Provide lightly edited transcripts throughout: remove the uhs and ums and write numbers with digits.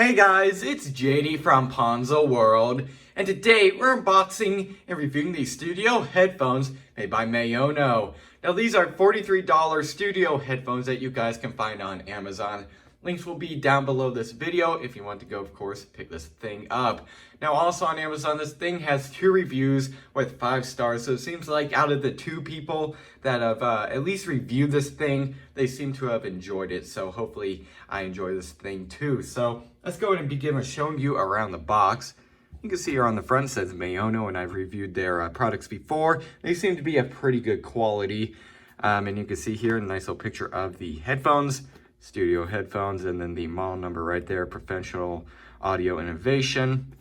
Hey guys, it's JD from Ponzo World, and today we're unboxing and reviewing these studio headphones made by MAONO. Now these are $43 studio headphones that you guys can find on Amazon. Links will be down below this video if you want to go, of course, pick this thing up. Now also on Amazon, this thing has 2 reviews with 5 stars, so it seems like out of the 2 people that have at least reviewed this thing, they seem to have enjoyed it, so hopefully I enjoy this thing too. So let's go ahead and begin with showing you around the box. You can see here on the front it says MAONO, and I've reviewed their products before. They seem to be a pretty good quality, and you can see here a nice little picture of the headphones. Studio headphones, and then the model number right there, Professional Audio Innovation.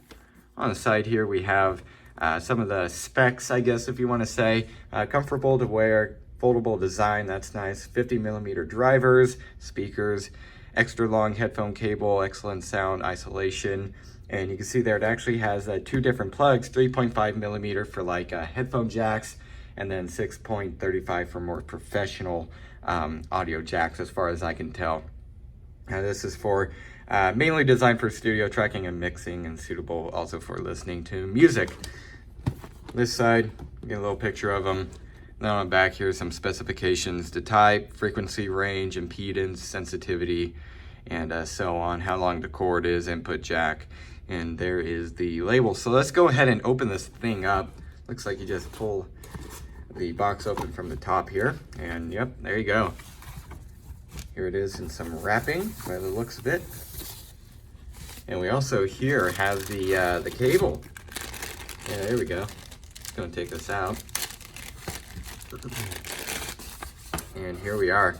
On the side here we have some of the specs, I guess if you want to say. Comfortable to wear, foldable design, that's nice. 50mm drivers, speakers, extra long headphone cable, excellent sound isolation. And you can see there it actually has 2 different plugs, 3.5mm for like headphone jacks, and then 6.35 for more professional audio jacks, as far as I can tell. Now this is for mainly designed for studio tracking and mixing, and suitable also for listening to music. This side, you get a little picture of them. Then on the back here, some specifications: the type, frequency range, impedance, sensitivity, and so on, how long the cord is, input jack, and there is the label. So let's go ahead and open this thing up. Looks like you just pull the box open from the top here, and yep, there you go. Here it is in some wrapping by the looks of it. And we also here have the cable. Yeah, there we go. Just gonna take this out. And here we are.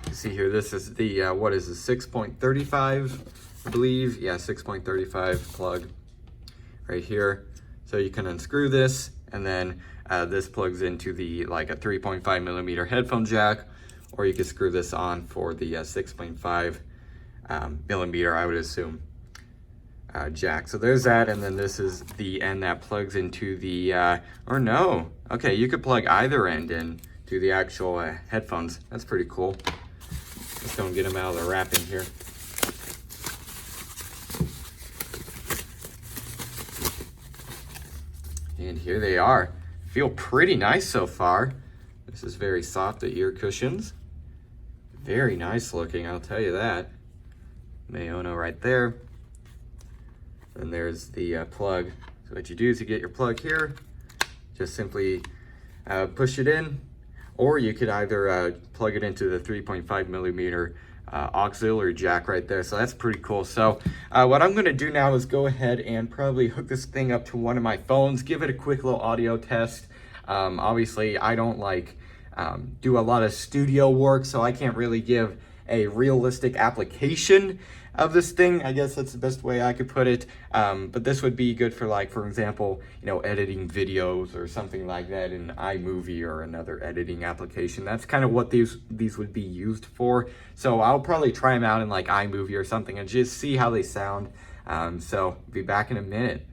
You see here, this is the what is this, 6.35, I believe. Yeah, 6.35 plug right here. So you can unscrew this, and then this plugs into the like a 3.5mm headphone jack, or you can screw this on for the 6.5mm, I would assume, jack. So there's that, and then this is the end that plugs into the, or no, okay, you could plug either end in to the actual headphones. That's pretty cool. Let's go and get them out of the wrapping here. And here they are. Feel pretty nice so far. This is very soft, the ear cushions. Very nice looking, I'll tell you that. MAONO right there. And there's the plug. So what you do is you get your plug here, just simply push it in, or you could either plug it into the 3.5mm auxiliary jack right there. So that's pretty cool. So what I'm going to do now is go ahead and probably hook this thing up to one of my phones, give it a quick little audio test. Obviously I don't do a lot of studio work, so I can't really give a realistic application of this thing. I guess that's the best way I could put it. But this would be good for, like, for example, editing videos or something like that in iMovie or another editing application. That's kind of what these would be used for. So I'll probably try them out in like iMovie or something and just see how they sound. So be back in a minute.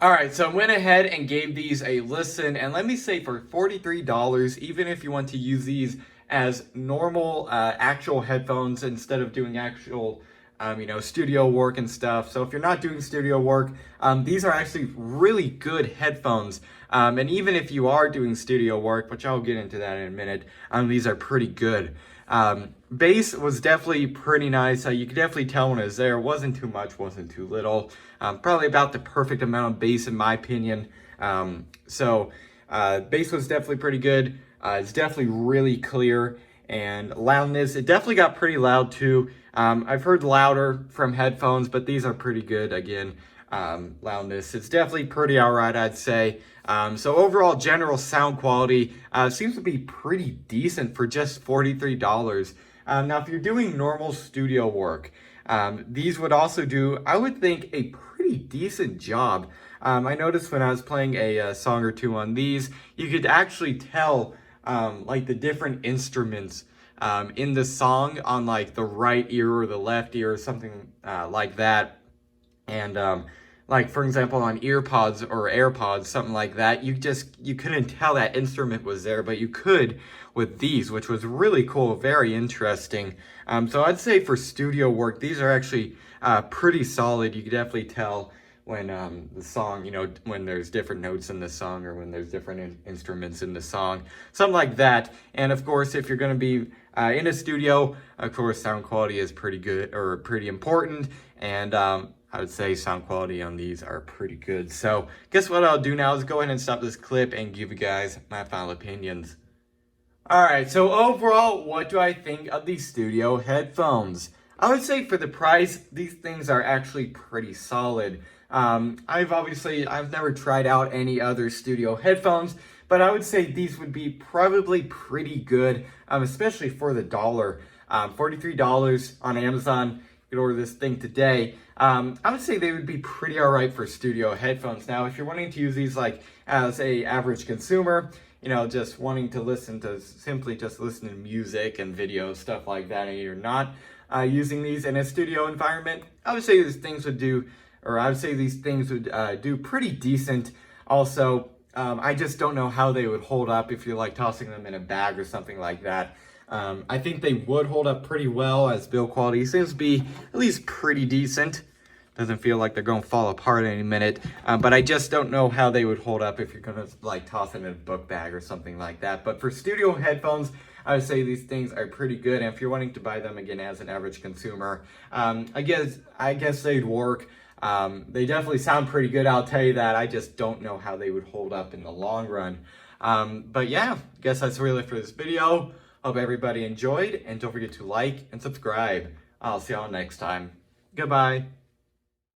Alright, so I went ahead and gave these a listen, and let me say, for $43, even if you want to use these as normal actual headphones instead of doing actual studio work and stuff. So if you're not doing studio work, these are actually really good headphones. And even if you are doing studio work, which I'll get into that in a minute, these are pretty good. Bass was definitely pretty nice. You could definitely tell when it was there. It wasn't too much, wasn't too little. Probably about the perfect amount of bass in my opinion. So bass was definitely pretty good. It's definitely really clear. And loudness, it definitely got pretty loud too. I've heard louder from headphones, but these are pretty good. Again, loudness, it's definitely pretty alright, I'd say. So overall, general sound quality seems to be pretty decent for just $43. Now, if you're doing normal studio work, these would also do, I would think, a pretty decent job. I noticed when I was playing a song or two on these, you could actually tell like the different instruments in the song on like the right ear or the left ear or something like that. And like, for example, on earpods or AirPods, something like that, you couldn't tell that instrument was there, but you could with these, which was really cool, very interesting. So I'd say for studio work, these are actually pretty solid. You can definitely tell when the song, when there's different notes in the song or when there's different instruments in the song, something like that. And of course, if you're going to be in a studio, of course, sound quality is pretty good or pretty important. And I would say sound quality on these are pretty good. So guess what I'll do now is go ahead and stop this clip and give you guys my final opinions. Alright, so overall, what do I think of these studio headphones? I would say for the price, these things are actually pretty solid. I've never tried out any other studio headphones, but I would say these would be probably pretty good, especially for the dollar. $43 on Amazon. You could order this thing today. I would say they would be pretty alright for studio headphones. Now, if you're wanting to use these like as a average consumer, just wanting to simply listen to music and videos, stuff like that, and you're not using these in a studio environment, I would say these things would do pretty decent. Also, I just don't know how they would hold up if you're like tossing them in a bag or something like that. I think they would hold up pretty well, as build quality seems to be at least pretty decent. Doesn't feel like they're going to fall apart any minute, but I just don't know how they would hold up if you're going to like toss them in a book bag or something like that. But for studio headphones, I would say these things are pretty good. And if you're wanting to buy them again as an average consumer, I guess they'd work. They definitely sound pretty good, I'll tell you that. I just don't know how they would hold up in the long run. But yeah, I guess that's really it for this video. Hope everybody enjoyed, and don't forget to like and subscribe. I'll see y'all next time. Goodbye.